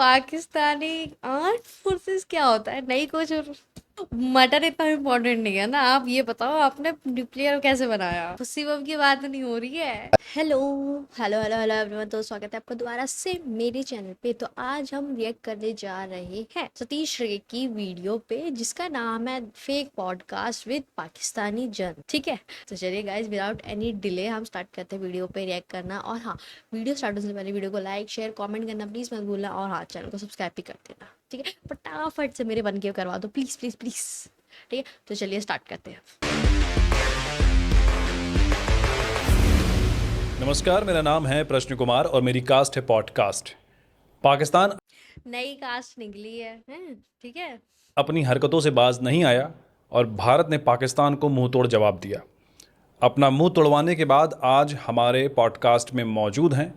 Pakistani आर्med forces क्या होता है? नहीं कुछ। मटर इतना इम्पोर्टेंट नहीं है ना। आप ये बताओ, आपने न्यूक्लियर कैसे बनाया? उसी बम की बात नहीं हो रही है। Hello hello hello hello everyone, तो स्वागत है आपका दोबारा से मेरे चैनल पे। तो आज हम रिएक्ट करने जा रहे हैं सतीश रे की वीडियो पे, जिसका नाम है फेक पॉडकास्ट विद पाकिस्तानी जन। ठीक है, तो चलिए गाइस, विदाउट एनी डिले हम स्टार्ट करते हैं वीडियो पे रिएक्ट करना। और हाँ, वीडियो स्टार्ट होने से पहले वीडियो को लाइक शेयर कमेंट करना प्लीज़ मत भूलना। और हाँ, चैनल को सब्सक्राइब भी कर देना। ठीक है, फटाफट से मेरे बन के करवा दो प्लीज़ प्लीज़ प्लीज़। ठीक है, तो चलिए स्टार्ट करते हैं। नमस्कार, मेरा नाम है प्रश्न कुमार और मेरी कास्ट है पॉडकास्ट। पाकिस्तान नई कास्ट निकली है, हैं? ठीक है। अपनी हरकतों से बाज नहीं आया और भारत ने पाकिस्तान को मुंह तोड़ जवाब दिया। अपना मुंह तोड़वाने के बाद आज हमारे पॉडकास्ट में मौजूद हैं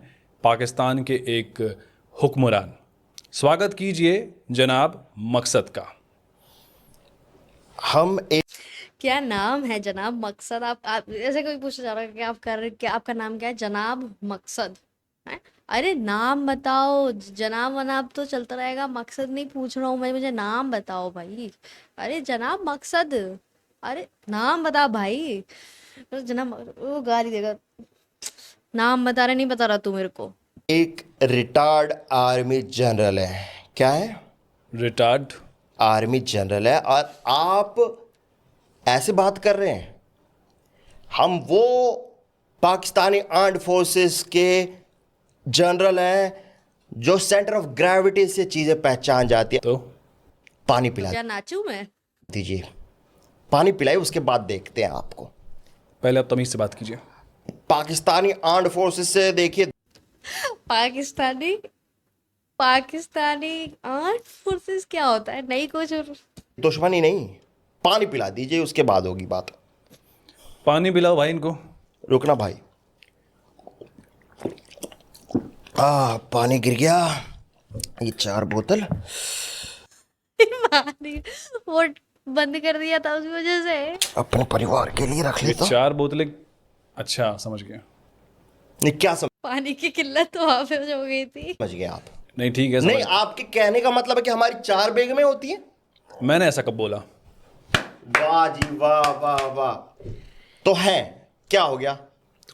पाकिस्तान के एक हुक्मरान। स्वागत कीजिए जनाब मकसद का। हम एक क्या नाम है जनाब मकसद? आप ऐसे कोई पूछना चाह रहा है कि आप कर रहे, क्या आपका नाम क्या है? जनाब मकसद है? अरे नाम बताओ। जनाब वनाब तो चलता रहेगा, मकसद नहीं पूछ रहा हूँ मैं, मुझे नाम बताओ भाई। अरे जनाब मकसद, अरे नाम बता भाई। तो जनाब वो गाली देगा। नाम बता रहा, नहीं बता रहा तू मेरे को। एक रिटायर्ड आर्मी जनरल है। क्या है? रिटार्ड। आर्मी जनरल है और आप ऐसे बात कर रहे हैं। हम वो पाकिस्तानी आर्म्ड फोर्सेस के जनरल हैं जो सेंटर ऑफ ग्रेविटी से चीजें पहचान जाती है। तो पानी पिला क्या नाचूं मैं? दीजिए, पानी पिलाइए, उसके बाद देखते हैं आपको। पहले आप तमीज़ से बात कीजिए। पाकिस्तानी आर्म्ड फोर्सेस से देखिए, पाकिस्तानी पाकिस्तानी आर्med फोर्सेस क्या होता है? नहीं कुछ। दुश्मनी नहीं। पानी पिला दीजिए, उसके बाद होगी बात। पानी पिलाओ भाई इनको। रुकना भाई। पानी गिर गया। ये 4 बोतल। पानी वो बंद कर दिया था उस वजह से। अपने परिवार के लिए रख ये लेता हूं। 4 बोतलें। अच्छा, समझ गया। नहीं, क्या समझ पानी की किल्लत तो वहां पे हो गई थी। गए आप? नहीं, ठीक है, नहीं, समझ। आपके कहने का मतलब है कि हमारी 4 बैग में होती है। मैंने ऐसा कब बोला? वाह जी वाह वाह वाह। तो है, क्या हो गया?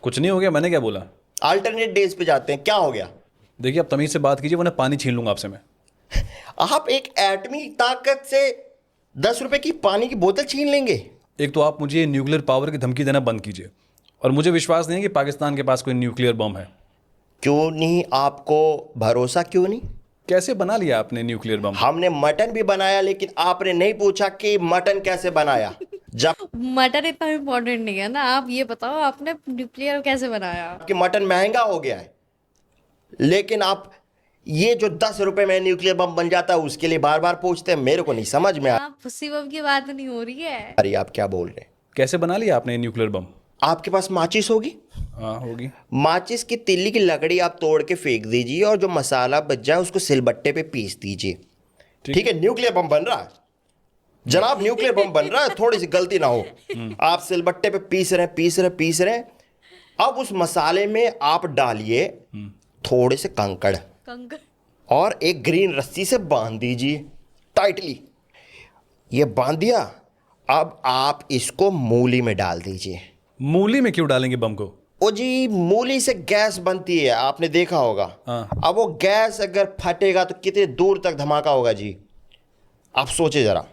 कुछ नहीं हो गया, मैंने क्या बोला? अल्टरनेट डेज पे जाते हैं, क्या हो गया? देखिए, आप तमीज़ से बात कीजिए वरना पानी छीन लूंगा आपसे मैं। आप एक एटमी ताकत से 10 रुपए की पानी की बोतल छीन लेंगे? एक तो आप मुझे न्यूक्लियर पावर की धमकी देना बंद कीजिए, और मुझे विश्वास नहीं है कि पाकिस्तान के पास कोई न्यूक्लियर बम है। क्यों नहीं? आपको भरोसा क्यों नहीं? कैसे बना लिया आपने न्यूक्लियर बम? हमने मटन भी बनाया, लेकिन आपने नहीं पूछा कि मटन कैसे बनाया। जब मटर इतना इम्पोर्टेंट नहीं है ना। आप ये बताओ, आपने न्यूक्लियर कैसे बनाया? कि मटन महंगा हो गया है, लेकिन आप ये जो 10 रुपए में न्यूक्लियर बम बन जाता है उसके लिए बार बार पूछते हैं। मेरे को नहीं समझ में आ आप उसी बम की बात नहीं हो रही है। रही आप क्या बोल रहे हैं। कैसे बना लिया आपने न्यूक्लियर बम? आपके पास माचिस होगी? हाँ, होगी। माचिस की तिल्ली की लकड़ी आप तोड़ के फेंक दीजिए और जो मसाला बच जाए उसको सिलबट्टे पे पीस दीजिए। ठीक है, न्यूक्लियर बम बन रहा है जनाब, न्यूक्लियर बम बन रहा है। थोड़ी सी गलती ना हो। आप सिलबट्टे पे पीस रहे हैं। अब उस मसाले में आप डालिए थोड़े से कंकड़ कंकर। और एक ग्रीन रस्सी से बांध दीजिए टाइटली। ये बांध दिया। अब आप इसको मूली में डाल दीजिए। मूली में क्यों डालेंगे बम को? ओ जी, मूली से गैस बनती है, आपने देखा होगा। हाँ। अब वो गैस अगर फटेगा तो कितने दूर तक धमाका होगा जी, आप सोचे जरा।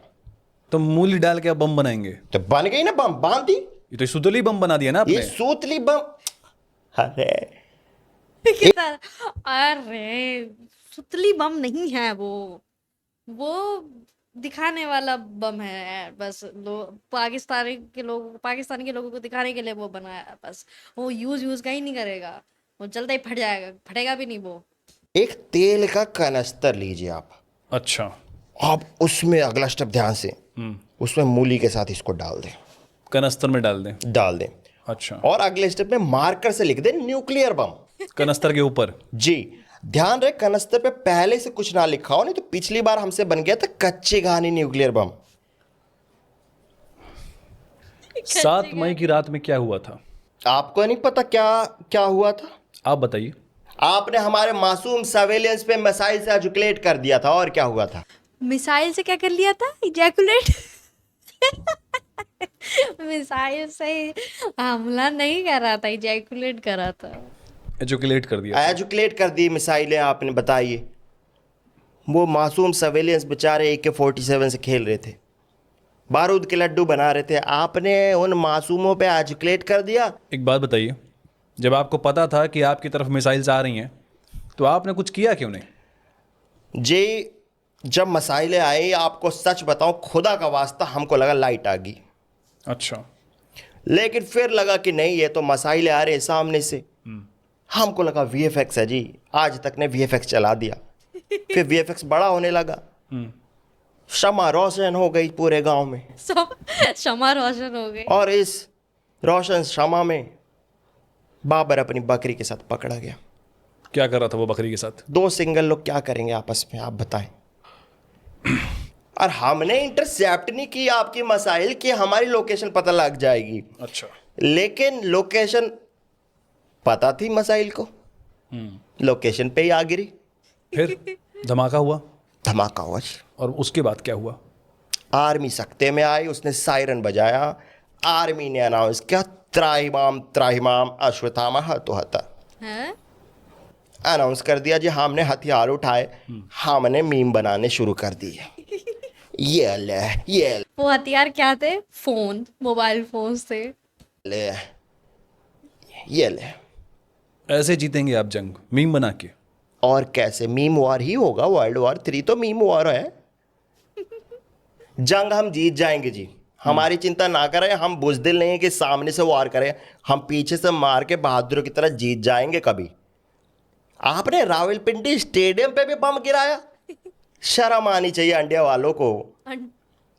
तो मूली डाल के आप बम बनाएंगे? तो बन गई ना बम, बांध दी। ये तो सुतली बम बना दिया ना ये आपने। सूतली बम। अरे कितना? अरे सुतली बम नहीं है वो दिखाने वाला बम है बस। पाकिस्तान के लोगों को दिखाने के लिए वो बनाया है बस। वो यूज कहीं नहीं करेगा, वो जल्दी ही फट जाएगा, फटेगा भी नहीं वो। एक तेल का कनस्तर लीजिए आप। अच्छा। आप उसमें अगला स्टेप ध्यान से, उसमें मूली के साथ इसको डाल दें। कनस्तर में डाल दें? डाल दें। अच्छा। और अगले स्टेप में मार्कर से लिख दें न्यूक्लियर बम। कनस्तर के ऊपर? जी, ध्यान रहे कनस्तर पे पहले से कुछ ना लिखा हो, नहीं तो पिछली बार हमसे बन गया था कच्ची कहानी न्यूक्लियर बम। 7 मई की रात में क्या हुआ था? आपको नहीं पता क्या क्या हुआ था? आप बताइए। आपने हमारे मासूम सर्वेलेंस पे मिसाइल से एजुकेट कर दिया था, और क्या हुआ था? मिसाइल से क्या कर लिया था? इजैकुलेट। मिसाइल से हमला नहीं कर रहा था, इजैकुलेट कर रहा था। एजुकेट कर दिया। एजुकेट कर दी मिसाइलें आपने, बताइए। वो मासूम सर्वेलेंस बेचारे AK-47 से खेल रहे थे, बारूद के लड्डू बना रहे थे, आपने उन मासूमों पे एजुकेट कर दिया। एक बात बताइए, जब आपको पता था कि आपकी तरफ मिसाइल्स आ रही हैं तो आपने कुछ किया क्यों नहीं? जी, जब मसाइलें आई, आपको सच बताऊं, खुदा का वास्ता हमको लगा लाइट आ गई, अच्छा। लेकिन फिर लगा कि नहीं, ये तो मसाइलें आ रहे हैं सामने से। हमको लगा VFX है जी, आज तक ने VFX चला दिया। फिर VFX बड़ा होने लगा, शमा रोशन हो गई पूरे गांव में, शमा रोशन हो गई। और इस रोशन शमा में बाबर अपनी बकरी के साथ पकड़ा गया। क्या कर रहा था वो बकरी के साथ? दो सिंगल लोग क्या करेंगे आपस में, आप बताएं। और हमने इंटरसेप्ट नहीं की आपकी मसाइल कि हमारी लोकेशन पता लग जाएगी, अच्छा। लेकिन लोकेशन पता थी मसाइल को, लोकेशन पे ही आ गिरी। फिर धमाका हुआ। धमाका हुआ जी। और उसके बाद क्या हुआ? आर्मी सख्ते में आई, उसने सायरन बजाया, आर्मी ने अनाउंस किया, त्राहिमाम त्राहिमाम अश्वत्थामा हतोहता, हैं? अनाउंस कर दिया जी, हमने हथियार उठाए, हमने मीम बनाने शुरू कर दिए। ये ले वो हथियार क्या थे? फोन, मोबाइल फोन थे। ले, ये ले। ऐसे जीतेंगे आप जंग, मीम बना के? और कैसे? मीम वॉर ही होगा, World War III तो मीम वॉर है। जंग हम जीत जाएंगे जी, हमारी चिंता ना करें, हम बुजदिल नहीं है कि सामने से वार करें, हम पीछे से मार के बहादुरों की तरह जीत जाएंगे कभी। आपने रावलपिंडी स्टेडियम पे भी बम गिराया, शर्म आनी चाहिए इंडिया वालों को।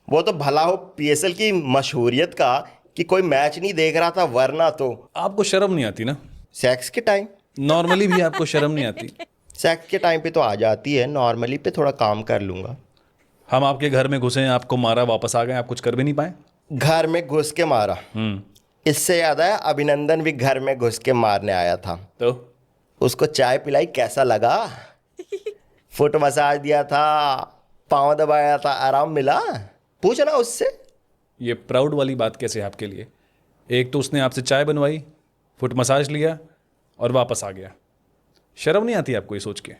वो तो भला हो PSL की मशहूरियत का कि कोई मैच नहीं देख रहा था, वरना तो आपको शर्म नहीं आती ना? सेक्स के टाइम, नॉर्मली भी आपको शर्म नहीं आती? सेक्स के टाइम पे तो आ जाती है, नॉर्मली पे थोड़ा काम कर लूंगा। हम आपके घर में घुसे, आपको मारा, वापस आ गए, आप कुछ कर भी नहीं पाए? घर में घुस के मारा? इससे याद है, अभिनंदन भी घर में घुस के मारने आया था, तो उसको चाय पिलाई, कैसा लगा? फुट मसाज दिया था, पाँव दबाया था, आराम मिला? पूछना उससे। ये प्राउड वाली बात कैसे है आपके लिए? एक तो उसने आपसे चाय बनवाई, फुट मसाज लिया और वापस आ गया। शर्म नहीं आती आपको ये सोच के?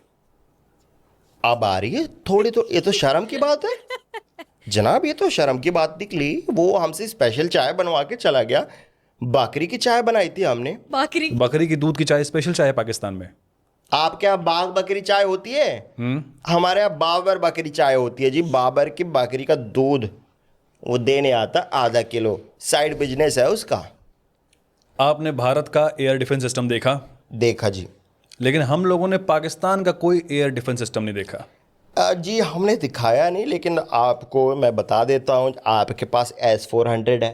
अब आ रही है थोड़ी, तो ये तो शर्म की बात है जनाब, ये तो शर्म की बात निकली। वो हमसे स्पेशल चाय बनवा के चला गया, बकरी की चाय बनाई थी हमने। बकरी की दूध की चाय स्पेशल चाय है पाकिस्तान में? आपके यहाँ बाग बकरी चाय होती है? हमारे यहाँ बाबर बकरी चाय होती है जी। बाबर की बकरी का दूध वो देने आता आधा किलो, साइड बिजनेस है उसका। आपने भारत का एयर डिफेंस सिस्टम देखा? देखा जी। लेकिन हम लोगों ने पाकिस्तान का कोई एयर डिफेंस सिस्टम नहीं देखा। जी हमने दिखाया नहीं, लेकिन आपको मैं बता देता हूँ, आपके पास S-400 है,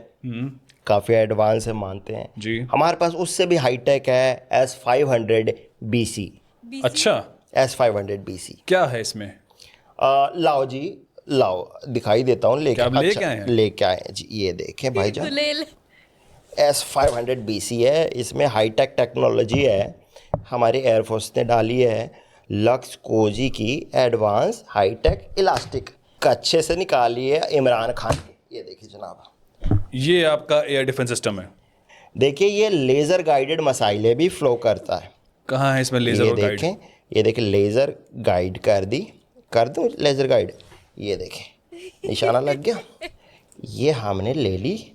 काफ़ी एडवांस है, मानते हैं जी। हमारे पास उससे भी हाईटेक है S-500BC। अच्छा, S-500BC क्या है इसमें? लाओ जी, लाओ दिखाई देता हूँ, लेके क्या आप लेके आए हैं? लेके आए हैं जी, ये देखें भाईजान, ले ले। S-500BC है, इसमें हाईटेक टेक्नोलॉजी है, हमारी एयरफोर्स ने डाली है, लक्स कोजी की एडवांस हाईटेक इलास्टिक, अच्छे से निकाली है इमरान खान की। ये देखिए जनाब, ये आपका एयर डिफेंस सिस्टम है। देखिए ये लेज़र गाइडेड मसाइलें भी फ्लो करता है। कहाँ है इसमें लेजर ये और गाइड? देखें, ये देखें, लेज़र गाइड कर दूँ लेज़र गाइड, ये देखें निशाना लग गया। ये हमने ले ली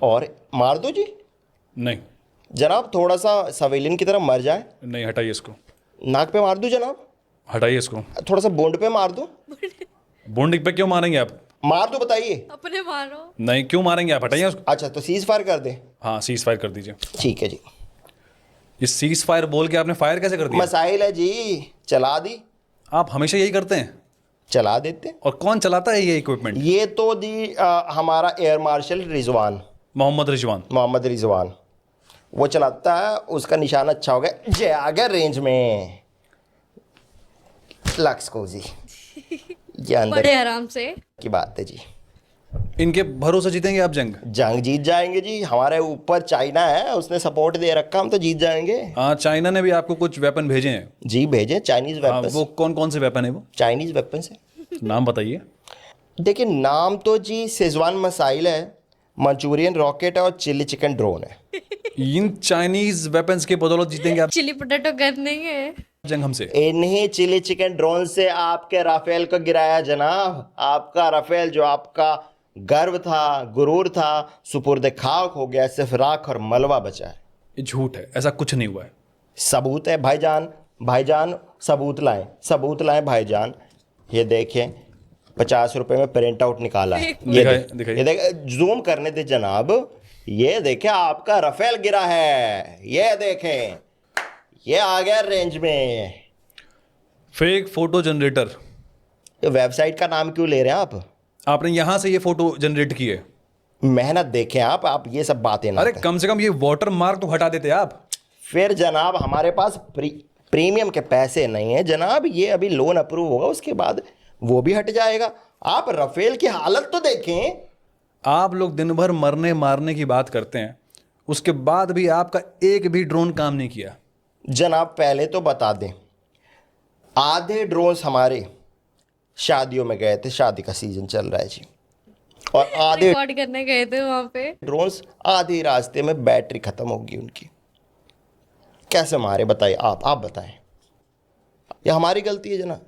और मार दो जी। नहीं जनाब थोड़ा सा सवेलियन की तरह मर जाए, नहीं, हटाइए इसको, नाक पे मार दूँ जनाब, हटाइए इसको। थोड़ा सा बोंड पे मार दूँ, बूंद पे क्यों मारेंगे आप? मार दो, बताइए। अपने मारो। नहीं, क्यों मारेंगे आप? हटाइए उसको। अच्छा तो सीज फायर कर दें? हाँ, सीज फायर कर दीजिए। ठीक है जी। ये सीज फायर बोल के आपने फायर कैसे कर दिया? मसाइल है जी, चला दी, आप हमेशा यही करते हैं। चला देते हैं। और कौन चलाता है ये इक्विपमेंट? ये तो जी हमारा एयर मार्शल रिजवान, मोहम्मद रिजवान। मोहम्मद रिजवान वो चलाता है, उसका निशान अच्छा हो गया, जय आ गया रेंज में। लक्स कोजी, ये अंदर बड़े आराम से। की बात है जी। इनके भरोसे जीतेंगे आप जंग? जंग जीत जाएंगे जी, हमारे ऊपर चाइना है, उसने सपोर्ट दे रखा, हम तो जीत जाएंगे। हाँ, चाइना ने भी आपको कुछ वेपन भेजे हैं। जी भेजे, चाइनीज हाँ, वेपन्स। वो कौन कौन से वेपन है वो? चाइनीज वेपन्स है। नाम बताइए। देखिए नाम तो जी शेजवान मिसाइल है, मंचूरियन रॉकेट है और चिली चिकन ड्रोन है। इन चाइनीज वेपन्स के बदौलत जीतेंगे आप चिली पोटैटो गन नहीं है। जंग हमसे? इन्हीं चिली चिकन ड्रोन से आपके राफेल को गिराया जनाब। आपका राफेल जो आपका गर्व था, गुरूर था, सुपुर्द खाक हो गया, सिर्फ राख और मलबा बचा है। ये झूठ है, ऐसा कुछ नहीं हुआ है। सबूत है भाईजान, भाईजान सबूत लाएं भाईजान। ये देखें, 50 रुपए में प्रिंट आउट निकाला है। दिखाइए। ये देख, जूम करने दे जनाब। ये देखें, आपका राफेल गिरा है। ये देखें, ये आ गया रेंज में। Fake photo generator. ये वेबसाइट का नाम क्यों ले रहे हैं आप? आपने यहां से ये फोटो जनरेट की है? मेहनत देखें आप ये सब बातें ना अरे करें। कम से कम ये वाटर मार्क तो हटा देते आप। फिर जनाब हमारे पास प्रीमियम के पैसे नहीं है जनाब। ये अभी लोन अप्रूव होगा, उसके बाद वो भी हट जाएगा। आप राफेल की हालत तो देखें। आप लोग दिन भर मरने मारने की बात करते हैं, उसके बाद भी आपका एक भी ड्रोन काम नहीं किया। जनाब पहले तो बता दें, आधे ड्रोन्स हमारे शादियों में गए थे, शादी का सीजन चल रहा है जी, और आधे रिकॉर्ड करने गए थे वहां पे। ड्रोन्स आधे रास्ते में बैटरी खत्म होगी उनकी। कैसे मारे बताइए आप बताएं। ये हमारी गलती है जनाब।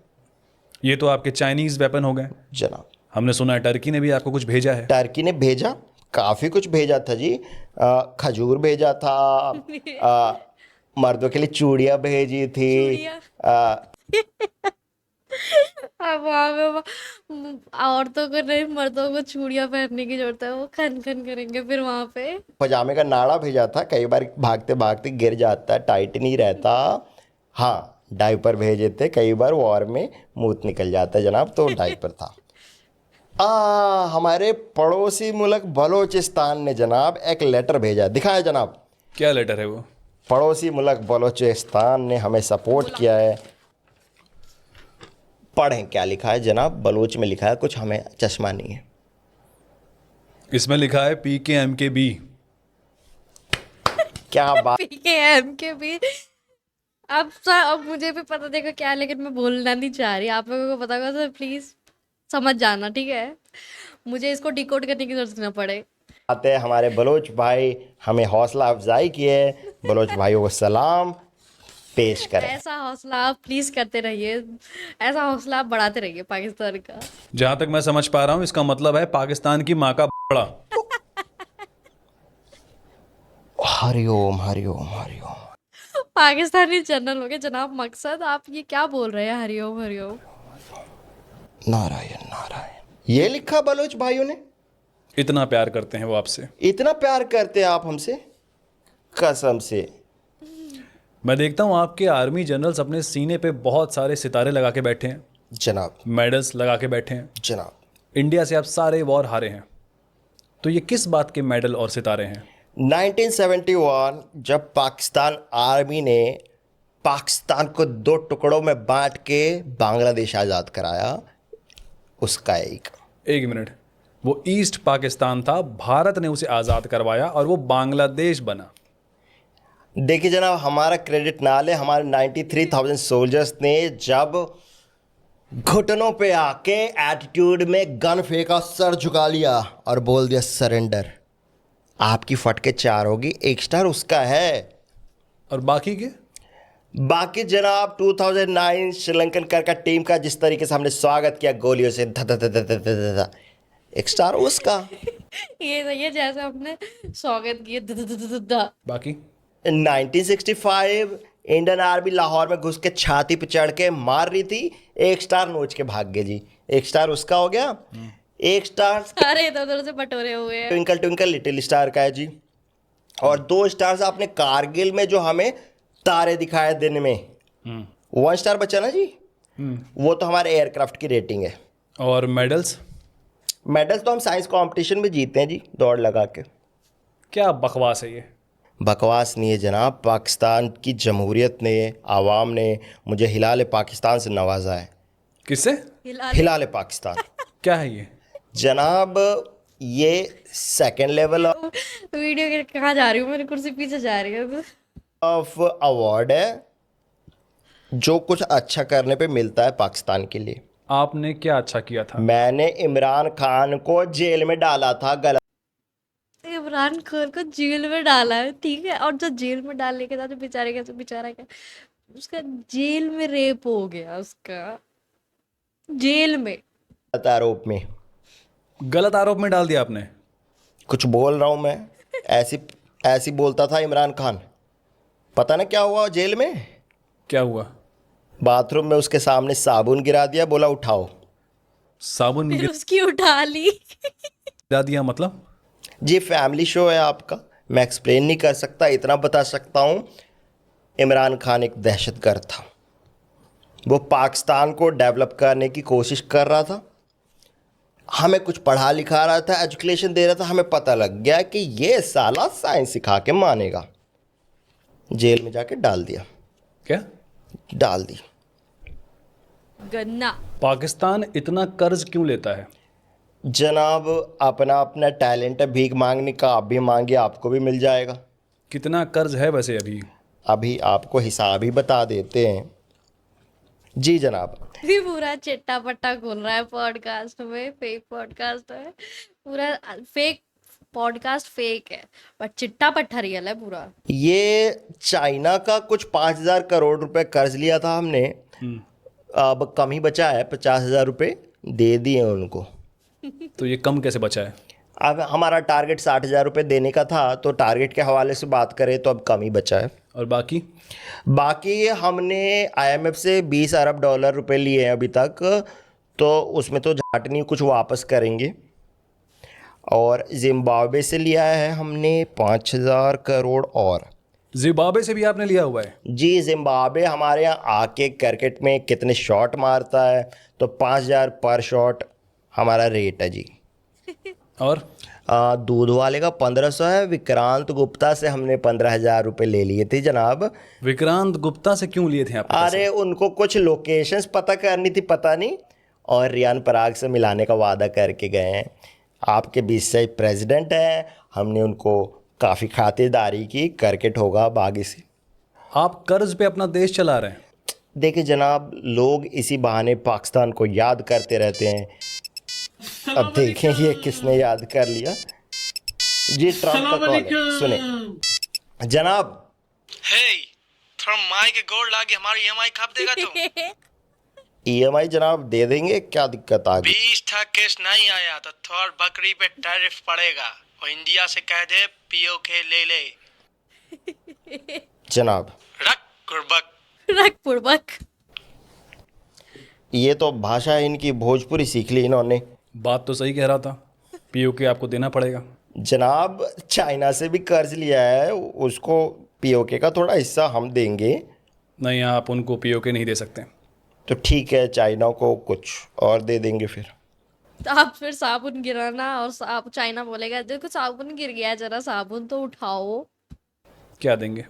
ये तो आपके चाइनीज वेपन हो गए। जनाब हमने सुना है टर्की ने भी आपको कुछ भेजा है। टर्की ने भेजा, काफ़ी कुछ भेजा था जी। खजूर भेजा था, मर्दों के लिए चूड़ियाँ भेजी थी। अब वहां पे औरतों को नहीं, मर्दों को चूड़ियां पहनने की जरूरत है, वो खन खन करेंगे फिर वहां पे। पजामे का नाड़ा भेजा था, कई बार भागते भागते गिर जाता, टाइट नहीं रहता। हाँ, डायपर भेजे थे, कई बार वॉर में मूत निकल जाता जनाब, तो डायपर था। हमारे पड़ोसी मुल्क बलोचिस्तान ने जनाब एक लेटर भेजा, दिखाया जनाब। क्या लेटर है वो? पड़ोसी मुल्क बलोचिस्तान ने हमें सपोर्ट किया है। पढ़ें क्या लिखा है जनाब। बलोच में लिखा है कुछ, हमें चश्मा नहीं है। इसमें लिखा है PKMKB। क्या बात। PKM के भी। अब मुझे भी पता देखो क्या है, लेकिन मैं बोलना नहीं चाह रही। आप लोगों को पता होगा तो प्लीज समझ जाना, ठीक है? मुझे इसको डिकोड करने की जरूरत ना पड़े। आते हैं हमारे बलोच भाई, हमें हौसला अफजाई की है। बलोच भाइयों को सलाम पेश करें। ऐसा हौसला आप प्लीज करते रहिए, ऐसा हौसला आप बढ़ाते रहिए पाकिस्तान का। जहां तक मैं समझ पा रहा हूं, इसका मतलब है पाकिस्तान की माँ का बड़ा। हरिओम हरिओम हरिओम। पाकिस्तानी जनरल हो गए जनाब मकसद। आप ये क्या बोल रहे हैं? हरिओम हरिओम। नारायण नारायण। ये लिखा बलोच भाइयों ने। इतना प्यार करते हैं वो आपसे। इतना प्यार करते हैं आप हमसे, कसम से। मैं देखता हूं आपके आर्मी जनरल्स अपने सीने पे बहुत सारे सितारे लगा के बैठे हैं, जनाब मेडल्स लगा के बैठे हैं। जनाब इंडिया से आप सारे वॉर हारे हैं, तो ये किस बात के मेडल और सितारे हैं? 1971 जब पाकिस्तान आर्मी ने पाकिस्तान को 2 टुकड़ों में बांट के बांग्लादेश आज़ाद कराया, उसका एक मिनट, वो ईस्ट पाकिस्तान था, भारत ने उसे आज़ाद करवाया और वो बांग्लादेश बना। देखिए जनाब, हमारा क्रेडिट ना ले। हमारे 93,000 सोल्जर्स ने जब घुटनों पे आके एटीट्यूड में गन फेंका, सर झुका लिया और बोल दिया सरेंडर। आपकी फटके 4 होगी, 1 स्टार उसका है। और बाकी के? बाकी जनाब 2009 श्रीलंकन क्रिकेट टीम का जिस तरीके से हमने स्वागत किया गोलियों से, ध ध ध ध ध ध ध ध, 1 स्टार उसका। ये सही है, जैसे हमने स्वागत किया। बाकी 1965 इंडियन आर्मी लाहौर में घुस के छाती पे चढ़ के मार रही थी, 1 स्टार नोच के भाग गए जी, 1 स्टार उसका हो गया। 1 स्टार सारे इधर उधर से बटोरे हुए हैं। ट्विंकल ट्विंकल लिटिल स्टार का है जी। और 2 स्टार्स आपने कारगिल में जो हमें तारे दिखाए दिन में, 1 स्टार बचा ना जी, वो तो हमारे एयरक्राफ्ट की रेटिंग है। और मेडल्स? मेडल्स तो हम साइंस कंपटीशन में जीते हैं जी, दौड़ लगा के। क्या बकवास है ये? बकवास नहीं है जनाब, पाकिस्तान की जमहूरियत ने, आवाम ने मुझे हिलाल पाकिस्तान से नवाजा है। किससे? हिलाल पाकिस्तान क्या है ये? जनाब, ये सेकंड लेवल वीडियो के कहाँ जा रही हूँ, मेरी कुर्सी पीछे जा रही है। ऑफ अवार्ड है जो कुछ अच्छा करने पे मिलता है पाकिस्तान के लिए। आपने क्या अच्छा किया था? मैंने इमरान खान को जेल में डाला था गलत इमरान खान को जेल में डाला है, ठीक है, और जो जेल में डालने के बाद बेचारे का बेचारा क्या, उसका जेल में रेप हो गया, उसका जेल में। आरोप में। गलत आरोप में डाल दिया आपने? कुछ बोल रहा हूँ मैं, ऐसी ऐसी बोलता था इमरान खान। पता ना क्या हुआ जेल में। क्या हुआ? बाथरूम में उसके सामने साबुन गिरा दिया, बोला उठाओ। साबुन फिर उसकी उठा ली। गिरा दिया मतलब? जी फैमिली शो है आपका, मैं एक्सप्लेन नहीं कर सकता, इतना बता सकता हूँ इमरान खान एक दहशतगर्द था। वो पाकिस्तान को डेवलप करने की कोशिश कर रहा था, हमें कुछ पढ़ा लिखा रहा था, एजुकेशन दे रहा था। हमें पता लग गया कि ये साला साइंस सिखा के मानेगा। जेल में जाके डाल दिया। क्या डाल दी। गन्ना। पाकिस्तान इतना कर्ज क्यों लेता है? जनाब अपना अपना टैलेंट है भीख मांगने का, आप भी मांगिए आपको भी मिल जाएगा। कितना कर्ज है वैसे अभी? अभी आपको हिसाब ही बता देते हैं। जी जनाब। भी पूरा चिट्टा पट्टा खोल रहा है पॉडकास्ट में, फेक पॉडकास्ट है पूरा, फेक पॉडकास्ट फेक है, बट चिट्टा पट्टा रियल है पूरा। ये चाइना का कुछ 5,000 करोड़ रुपए कर्ज लिया था हमने, अब कम ही बचा है, 50,000 रुपये दे दिए उनको। तो ये कम कैसे बचा है? अब हमारा टारगेट 60,000 रुपये देने का था, तो टारगेट के हवाले से बात करें तो अब कम ही बचा है। और बाकी? बाकी हमने IMF से 20 अरब डॉलर रुपए लिए हैं अभी तक, तो उसमें तो झाट नहीं, कुछ वापस करेंगे। और जिम्बाब्वे से लिया है हमने 5,000 करोड़। और जिम्बाब्वे से भी आपने लिया हुआ है? जी जिम्बाब्वे हमारे यहाँ आके क्रिकेट में कितने शॉट मारता है, तो 5,000 पर शॉट हमारा रेट है जी। और दूध वाले का 1,500 है। विक्रांत गुप्ता से हमने 15,000 रुपये ले लिए थे जनाब। विक्रांत गुप्ता से क्यों लिए थे आप? अरे उनको कुछ लोकेशंस पता करनी थी, पता नहीं, और रियान पराग से मिलाने का वादा करके गए हैं। आपके बीच से प्रेसिडेंट हैं, हमने उनको काफ़ी खातिरदारी की, क्रिकेट होगा अब आगे से। आप कर्ज पे अपना देश चला रहे हैं। देखिए जनाब, लोग इसी बहाने पाकिस्तान को याद करते रहते हैं। अब देखें ये किसने याद कर लिया। जी ट्रम्प का कॉल है, सुने जनाब। हे थोड़ा माई के गोड़ लागे, हमारी EMI कब देगा तू? EMI जनाब दे देंगे, क्या दिक्कत आ गई? 20 केस नहीं आया तो थोड़ बकरी पे टैरिफ पड़ेगा, और इंडिया से कह दे POK ले ले। जनाब रख गुरबक। रख पुरबक। ये तो भाषा इनकी भोजपुरी सीख ली इन्होंने। बात तो सही कह रहा था, POK आपको देना पड़ेगा। जनाब चाइना से भी कर्ज लिया है, उसको POK का थोड़ा हिस्सा हम देंगे। नहीं, आप उनको POK नहीं दे सकते। तो ठीक है, चाइना को कुछ और दे देंगे फिर। तो आप फिर साबुन गिराना, और चाइना बोलेगा देखो साबुन गिर गया है, जरा साबुन तो उठाओ। क्या देंगे?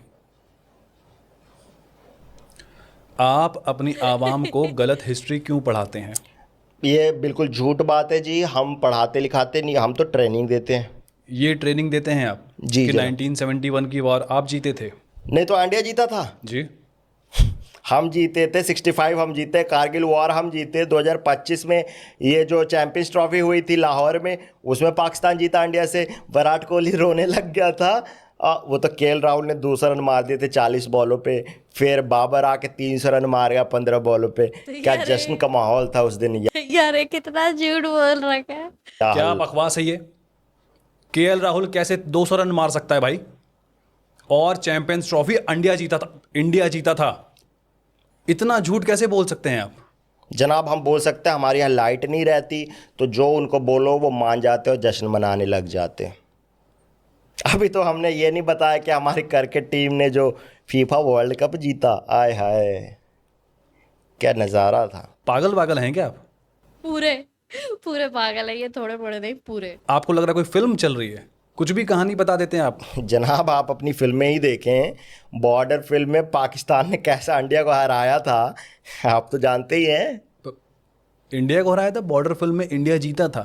आप अपनी आवाम को गलत हिस्ट्री क्यों पढ़ाते हैं? ये बिल्कुल झूठ बात है जी, हम पढ़ाते लिखाते नहीं, हम तो ट्रेनिंग देते हैं। ये ट्रेनिंग देते हैं आप? जी कि जनाब। 1971 की वॉर आप जीते थे? नहीं तो इंडिया जीता था। जी। हम जीते थे 65, हम जीते कारगिल वॉर, हम जीते 2025 में ये जो चैंपियंस ट्रॉफी हुई थी लाहौर में, उसमें पाकिस्तान जीता इंडिया से। विराट कोहली रोने लग गया था। वो तो KL राहुल ने 200 रन मार दिए थे 40 बॉलों पे, फिर बाबर आके 300 रन मार गया 15 बॉलों पे। क्या जश्न का माहौल था उस दिन। यार ये कितना झूठ बोल रखा है। क्या बकवास है ये? KL राहुल कैसे 200 रन मार सकता है भाई? और चैंपियंस ट्रॉफी इंडिया जीता था, इंडिया जीता था। इतना झूठ कैसे बोल सकते हैं आप? जनाब हम बोल सकते हैं, हमारे यहाँ लाइट नहीं रहती, तो जो उनको बोलो वो मान जाते और जश्न मनाने लग जाते। अभी तो हमने ये नहीं बताया कि हमारी क्रिकेट टीम ने जो FIFA वर्ल्ड कप जीता, आय हाय क्या नज़ारा था। पागल हैं क्या आप? पूरे पूरे पागल है ये, थोड़े बड़े नहीं पूरे। आपको लग रहा है कोई फिल्म चल रही है? कुछ भी कहानी बता देते हैं आप। जनाब आप अपनी फिल्में ही देखें, बॉर्डर फिल्म में पाकिस्तान ने कैसा इंडिया को हराया था, आप तो जानते ही हैं। इंडिया को हराया था? बॉर्डर फिल्म में इंडिया जीता था?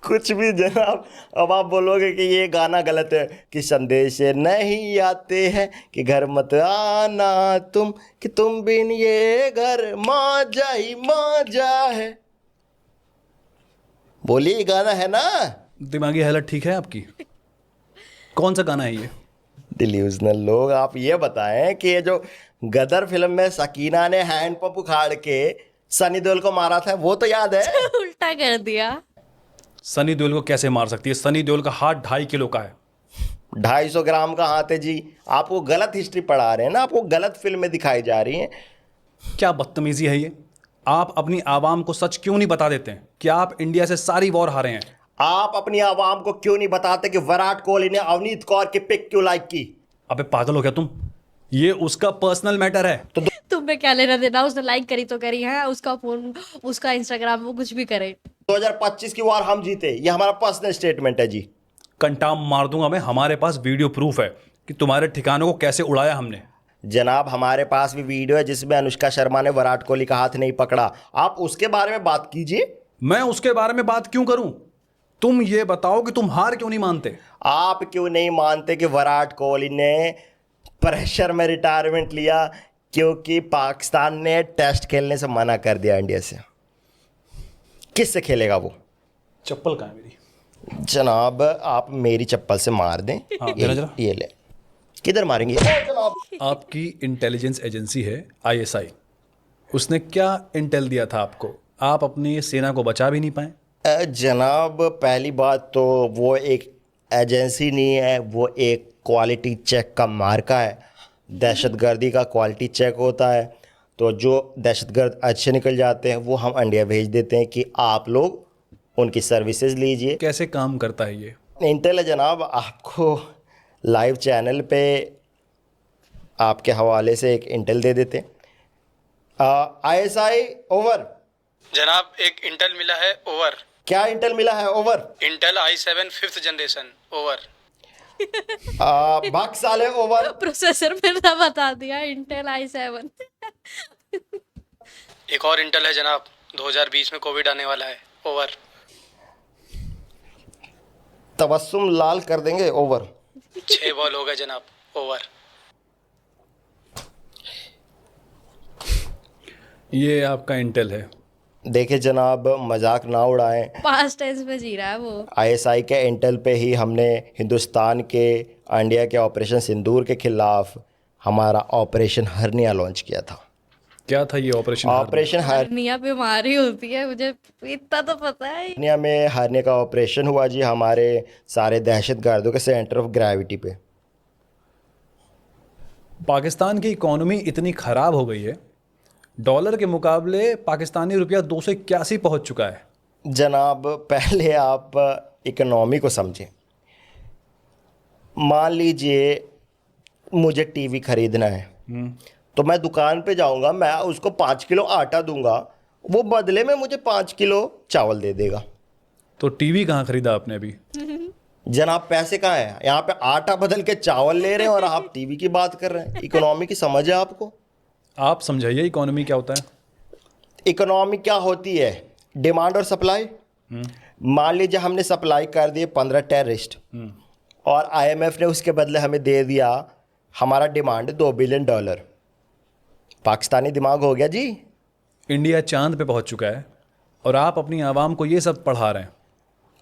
कुछ भी जनाब। अब आप बोलोगे कि ये गाना गलत है, कि संदेश नहीं आते हैं, कि घर मत आना तुम, कि तुम बिन ये घर मौजा ही मौजा है। बोलिए, ये गाना है ना? दिमागी हालत ठीक है आपकी? कौन सा गाना है ये? डिल्यूजनल लोग, आप ये बताएं कि ये जो गदर फिल्म में सकीना ने हैंड पंप उखाड़ के सनी देओल को मारा था, वो तो याद है? उल्टा कर दिया। सनी देओल को कैसे मार सकती है? सनी देओल का हाथ 2.5 किलो का है। 250 ग्राम का हाथ है जी। आपको गलत हिस्ट्री पढ़ा रहे हैं ना, आपको गलत फिल्में दिखाई जा रही हैं। क्या बदतमीजी है ये? आप अपनी आवाम को सच क्यों नहीं बता देते हैं कि आप इंडिया से सारी वॉर हारे हैं? आप अपनी आवाम को क्यों नहीं बताते कि विराट कोहली ने अवनीत कौर की पिक क्यों लाइक की? अबे पागल हो गया तुम? ये उसका पर्सनल मैटर है। तो तुम्हें क्या लेना देना? उसने लाइक करी तो करी है, उसका फोन, उसका इंस्टाग्राम, वो कुछ भी करे। 2025 की वॉर हम जीते, ये हमारा पर्सनल स्टेटमेंट है जी। कंटाम मार दूंगा मैं। हमारे पास वीडियो प्रूफ है कि तुम्हारे ठिकानों को कैसे उड़ाया हमने। जनाब, हमारे पास भी वीडियो है जिसमें अनुष्का शर्मा ने विराट कोहली का हाथ नहीं पकड़ा। आप उसके बारे में बात कीजिए। मैं उसके बारे में बात क्यों करूं? तुम ये बताओ कि तुम हार क्यों नहीं मानते? आप क्यों नहीं मानते कि विराट कोहली ने प्रेशर में रिटायरमेंट लिया? क्योंकि पाकिस्तान ने टेस्ट खेलने से मना कर दिया इंडिया से। किससे खेलेगा वो? चप्पल कहाँ है मेरी? जनाब, आप मेरी चप्पल से मार दें। हाँ, जरा जरा। ये ले। किधर मारेंगे? जनाब, आपकी इंटेलिजेंस एजेंसी है ISI। उसने क्या इंटेल दिया था आपको? आप अपनी सेना को बचा भी नहीं पाए। जनाब, पहली बात तो वो एक एजेंसी नहीं है, वो एक क्वालिटी चेक का मार्का है। दहशतगर्दी का क्वालिटी चेक होता है, तो जो दहशतगर्द अच्छे निकल जाते हैं वो हम इंडिया भेज देते हैं कि आप लोग उनकी सर्विसेज लीजिए। कैसे काम करता है ये? इंटेल है जनाब, आपको लाइव चैनल पे आपके हवाले से एक इंटेल दे देते हैं। ISI over. जनाब, एक इंटेल मिला है, ओवर। क्या इंटेल मिला है? Over. Intel i7 5th generation, over. बाकी साले ओवर। प्रोसेसर मेरा बता दिया, इंटेल i7। एक और इंटेल है जनाब, 2020 में कोविड आने वाला है, ओवर। तबस्सुम लाल कर देंगे, ओवर। 6 बॉल हो गए जनाब, ओवर। ये आपका इंटेल है। देखिए जनाब, मजाक ना उड़ाएं। पास्ट टेंस में जी रहा है वो। ISI के इंटेल पे ही हमने हिंदुस्तान के इंडिया के ऑपरेशन सिंदूर के खिलाफ हमारा ऑपरेशन हरनिया लॉन्च किया था। क्या था ये ऑपरेशन? ऑपरेशन हरनिया बीमारी होती है, मुझे इतना तो पता है। हरनिया में हरने का ऑपरेशन हुआ जी, हमारे सारे दहशतगर्दों के सेंटर ऑफ ग्रेविटी पे। पाकिस्तान की इकोनॉमी इतनी ख़राब हो गई है, डॉलर के मुकाबले पाकिस्तानी रुपया 281 पहुंच चुका है। जनाब, पहले आप इकोनॉमी को समझें। मान लीजिए मुझे टीवी खरीदना है, तो मैं दुकान पे जाऊंगा, मैं उसको 5 किलो आटा दूंगा, वो बदले में मुझे 5 किलो चावल दे देगा। तो टीवी कहाँ खरीदा आपने अभी? जनाब, पैसे कहाँ हैं? यहाँ पे आटा बदल के चावल ले रहे हैं और आप टीवी की बात कर रहे हैं। इकोनॉमी की समझ है आपको? आप समझाइए इकोनॉमी क्या होता है? इकोनॉमी क्या होती है? डिमांड और सप्लाई। मान लीजिए हमने सप्लाई कर दिए 15 टेररिस्ट, और IMF ने उसके बदले हमें दे दिया, हमारा डिमांड $2 बिलियन। पाकिस्तानी दिमाग हो गया जी। इंडिया चांद पे पहुंच चुका है और आप अपनी आवाम को ये सब पढ़ा रहे हैं।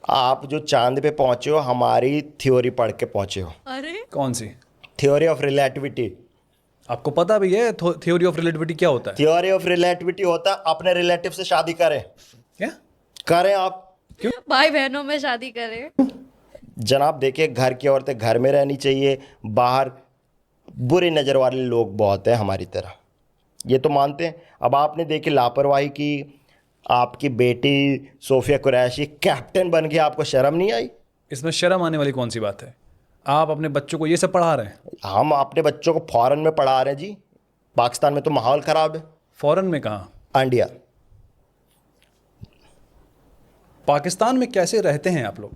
आप जो चांद पे पहुंचे हो, हमारी थ्योरी पढ़ के पहुंचे हो। अरे कौन सी? Theory of relativity. आपको पता भी है थ्योरी ऑफ रिलेटिविटी क्या होता है? थ्योरी ऑफ रिलेटिविटी होता है अपने रिलेटिव से शादी करें। क्या करें आप। भाई बहनों में शादी करें। जनाब देखिए, घर की औरतें घर में रहनी चाहिए, बाहर बुरी नज़र वाले लोग बहुत हैं हमारी तरह, ये तो मानते हैं। अब आपने देखी लापरवाही की, आपकी बेटी सोफिया कुरैशी कैप्टन बन गई, आपको शर्म नहीं आई? इसमें शर्म आने वाली कौन सी बात है? आप अपने बच्चों को ये सब पढ़ा रहे हैं? हम अपने बच्चों को फॉरेन में पढ़ा रहे हैं जी। पाकिस्तान में तो माहौल ख़राब है। फॉरेन में कहाँ? इंडिया। पाकिस्तान में कैसे रहते हैं आप लोग?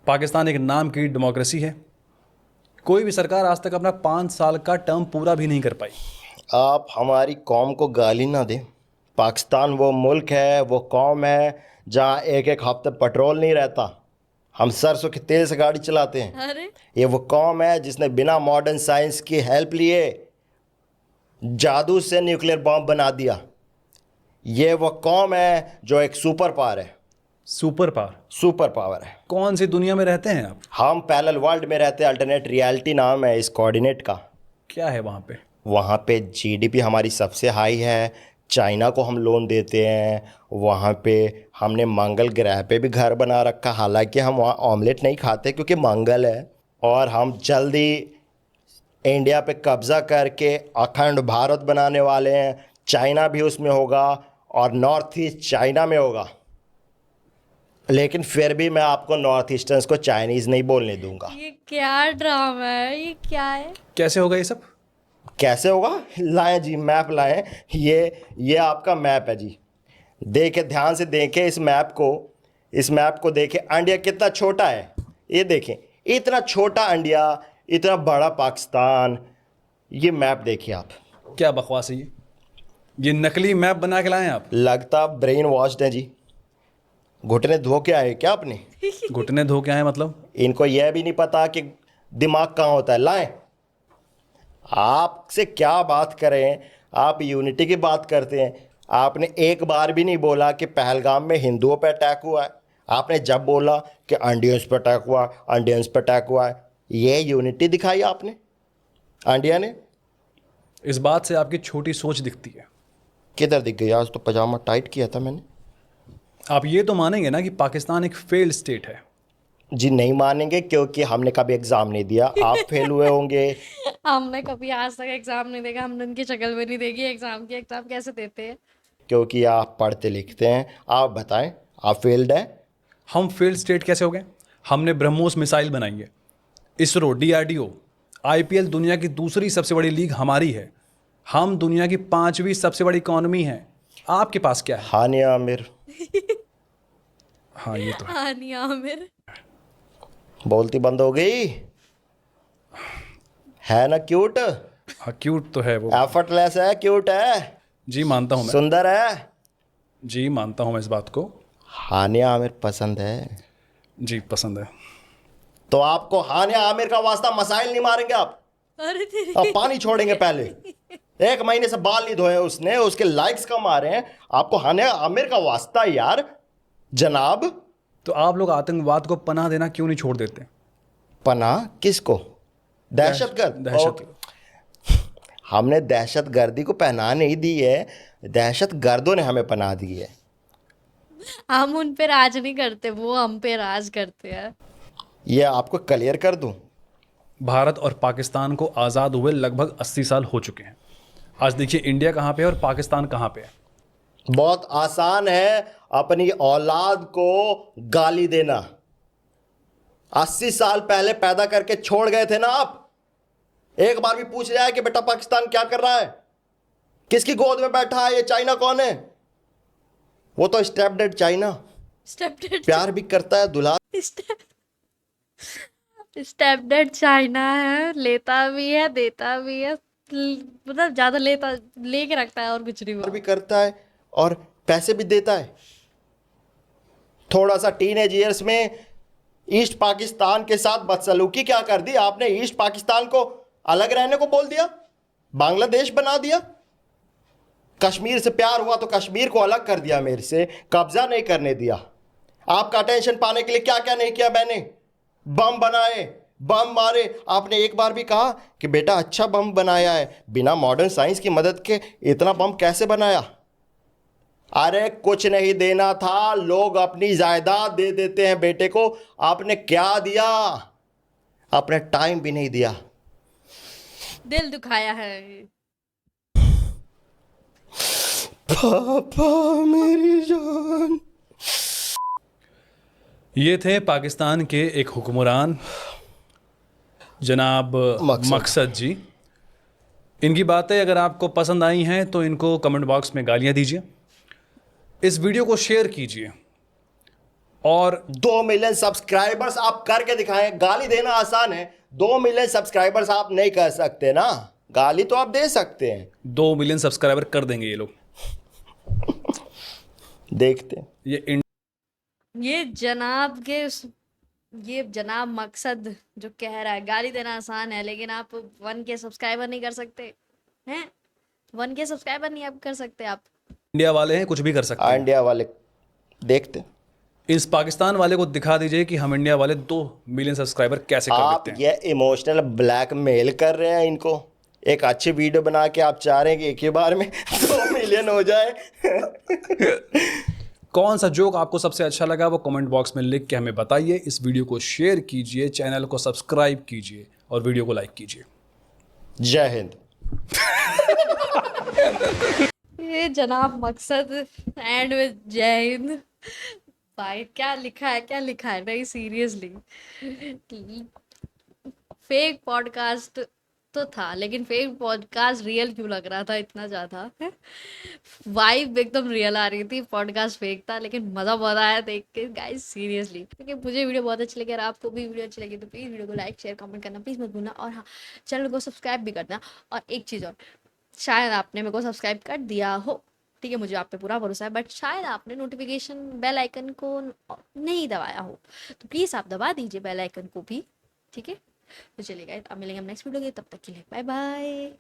पाकिस्तान एक नाम की डेमोक्रेसी है, कोई भी सरकार आज तक अपना 5 साल का टर्म पूरा भी नहीं कर पाई। आप हमारी कौम को गाली ना दें। पाकिस्तान वो मुल्क है, वो कौम है जहाँ एक एक हफ्ते पेट्रोल नहीं रहता, हम सरसों के तेल से गाड़ी चलाते हैं। अरे ये वो कौम है जिसने बिना मॉडर्न साइंस की हेल्प लिए जादू से न्यूक्लियर बॉम्ब बना दिया। ये वो कौम है जो एक सुपर पावर है। Super power? सुपर पावर है। कौन सी दुनिया में रहते हैं आप? हम पैरेलल वर्ल्ड में रहते हैं, अल्टरनेट रियलिटी नाम है इस कोऑर्डिनेट का। क्या है वहाँ पे? वहाँ पे जीडीपी हमारी सबसे हाई है, चाइना को हम लोन देते हैं। वहाँ पे हमने मंगल ग्रह पे भी घर बना रखा, हालांकि हम वहाँ ऑमलेट नहीं खाते क्योंकि मंगल है। और हम जल्दी इंडिया पे कब्ज़ा करके अखंड भारत बनाने वाले हैं। चाइना भी उसमें होगा और नॉर्थ ईस्ट चाइना में होगा, लेकिन फिर भी मैं आपको नॉर्थ ईस्टर्न्स को चाइनीज़ नहीं बोलने दूंगा। ये क्या ड्रामा है, ये क्या है? कैसे होगा ये सब? कैसे होगा? लाएं जी, मैप लाएं। ये आपका मैप है जी, देखे ध्यान से देखें इस मैप को। इस मैप को देखें, इंडिया कितना छोटा है। ये देखें, इतना छोटा इंडिया, इतना बड़ा पाकिस्तान। ये मैप देखिए आप। क्या बकवास है ये नकली मैप बना के लाए आप? लगता ब्रेन वॉश्ड है जी। घुटने धो के आए क्या आपने? घुटने धो के आए मतलब? इनको यह भी नहीं पता कि दिमाग कहाँ होता है। लाएं, आपसे क्या बात करें, आप यूनिटी की बात करते हैं। आपने एक बार भी नहीं बोला कि पहलगाम में हिंदुओं पर अटैक हुआ है। आपने जब बोला कि इंडियंस पर अटैक हुआ, इंडियंस पर अटैक हुआ है, ये यूनिटी दिखाई आपने इंडिया ने। इस बात से आपकी छोटी सोच दिखती है। किधर दिख गई? आज तो पजामा टाइट किया था मैंने। आप ये तो मानेंगे ना कि पाकिस्तान एक फेल्ड स्टेट है? जी नहीं मानेंगे, क्योंकि हमने कभी एग्ज़ाम नहीं दिया। आप फेल हुए होंगे। हमने कभी आज तक एग्जाम नहीं देखा, हमने उनकी शक्ल भी नहीं देखी एग्जाम की। एग्जाम कैसे देते हैं? क्योंकि आप पढ़ते लिखते हैं। आप बताएं, आप फेल्ड हैं? हम फेल्ड स्टेट कैसे हो गए? हमने ब्रह्मोस मिसाइल बनाई है, इसरो, डीआरडीओ, आईपीएल दुनिया की दूसरी सबसे बड़ी लीग हमारी है। हम दुनिया की 5वीं सबसे बड़ी इकॉनमी है। आपके पास क्या है? हानिया आमिर। हाँ ये तो है। हानिया आमिर। बोलती बंद हो गई है ना? क्यूट, हाँ क्यूट तो है वो। एफर्टलेस है, क्यूट है, जी मानता हूँ मैं। सुंदर है। जी मानता हूँ मैं इस बात को। हानिया आमिर पसंद है? जी पसंद है। तो आपको हानिया आमिर का वास्ता मसाइल नहीं मारेंगे आप? अरे तेरी। अब पानी छोड़ेंगे पहले। 1 महीने से बाल नहीं धोए उसने, उसके लाइक्स कम आ रहे हैं। आपको हानिया आमिर का वास्ता यार जनाब। तो आप लोग आतंकवाद को पनाह देना क्यों नहीं छोड़ देते? पनाह किसको? दहशतगर्द। दहशत। हमने दहशतगर्दी को पनाह नहीं दी है, दहशतगर्दों ने हमें पनाह दी है। हम उन पे राज नहीं करते, वो हम पे राज करते हैं। ये आपको क्लियर कर दूं। भारत और पाकिस्तान को आज़ाद हुए लगभग 80 साल हो चुके हैं। आज देखिए इंडिया कहाँ पे है और पाकिस्तान कहाँ पे है। बहुत आसान है अपनी औलाद को गाली देना। 80 साल पहले पैदा करके छोड़ गए थे ना आप। एक बार भी पूछ लिया है कि बेटा पाकिस्तान क्या कर रहा है, किसकी गोद में बैठा है, ये चाइना कौन है? वो तो स्टेप डेड चाइना, स्टेप प्यार भी करता है, दुल्हा। स्टेप डेड चाइना है, लेता भी है देता भी है, मतलब ज्यादा लेता लेके रखता है और कुछ नहीं। प्यार भी करता है और पैसे भी देता है। थोड़ा सा टीनेज ईयर्स में ईस्ट पाकिस्तान के साथ बदसलूकी क्या कर दी आपने? ईस्ट पाकिस्तान को अलग रहने को बोल दिया, बांग्लादेश बना दिया। कश्मीर से प्यार हुआ तो कश्मीर को अलग कर दिया, मेरे से कब्जा नहीं करने दिया। आपका अटेंशन पाने के लिए क्या क्या नहीं किया मैंने? बम बनाए, बम मारे। आपने एक बार भी कहा कि बेटा अच्छा बम बनाया है, बिना मॉडर्न साइंस की मदद के इतना बम कैसे बनाया? अरे कुछ नहीं देना था, लोग अपनी जायदाद दे देते हैं बेटे को। आपने क्या दिया? आपने टाइम भी नहीं दिया। दिल दुखाया है। पापा मेरी जान। ये थे पाकिस्तान के एक हुक्मरान जनाब मकसद जी। इनकी बातें अगर आपको पसंद आई हैं तो इनको कमेंट बॉक्स में गालियां दीजिए, इस वीडियो को शेयर कीजिए और 2 मिलियन सब्सक्राइबर्स आप करके दिखाएं। गाली देना आसान है, 2 मिलियन सब्सक्राइबर्स आप नहीं कर सकते ना। गाली तो आप दे सकते हैं। 2 मिलियन सब्सक्राइबर कर देंगे ये लोग। देखते हैं। ये जनाब के ये जनाब मकसद जो कह रहा है, गाली देना आसान है लेकिन आप 1K सब्सक्राइबर नहीं कर सकते हैं। 1K सब्सक्राइबर नहीं आप कर सकते आप। इंडिया वाले हैं, कुछ भी कर सकते हैं। इंडिया वाले देखते हैं। इस पाकिस्तान वाले को दिखा दीजिए कि हम इंडिया वाले 2 मिलियन सब्सक्राइबर कैसे कर आप देते हैं। ये इमोशनल ब्लैकमेल कर रहे हैं इनको। एक अच्छी वीडियो बना के आप चाह रहे हैं कि एक ही बार में 2 मिलियन हो जाए। कौन सा जोक आपको सबसे अच्छा लगा वो कमेंट बॉक्स में लिख के हमें बताइए। इस वीडियो को शेयर कीजिए, चैनल को सब्सक्राइब कीजिए और वीडियो को लाइक कीजिए। जय हिंद। ये जनाब मकसद एंड विद जय हिंद। भाई क्या लिखा है, क्या लिखा है, नहीं सीरियसली। फेक पॉडकास्ट तो था लेकिन फेक पॉडकास्ट रियल क्यों लग रहा था इतना ज्यादा। वाइब एकदम रियल आ रही थी, पॉडकास्ट फेक था लेकिन मजा बहुत आया देख के गाइस सीरियसली। क्योंकि मुझे वीडियो बहुत अच्छी लगी, अगर आपको भी वीडियो अच्छी लगी तो प्लीज वीडियो को लाइक शेयर कमेंट करना प्लीज मत भूलना। और हाँ, चैनल को सब्सक्राइब भी करना। और एक चीज़ और, शायद आपने मेरे को सब्सक्राइब कर दिया हो, ठीक है, मुझे आप पे पूरा भरोसा है, बट शायद आपने नोटिफिकेशन बेल आइकन को नहीं दबाया हो, तो प्लीज़ आप दबा दीजिए बेल आइकन को भी, ठीक है। तो चलिए गाइस, अब मिलेंगे हम नेक्स्ट वीडियो के, तब तक के लिए बाय बाय।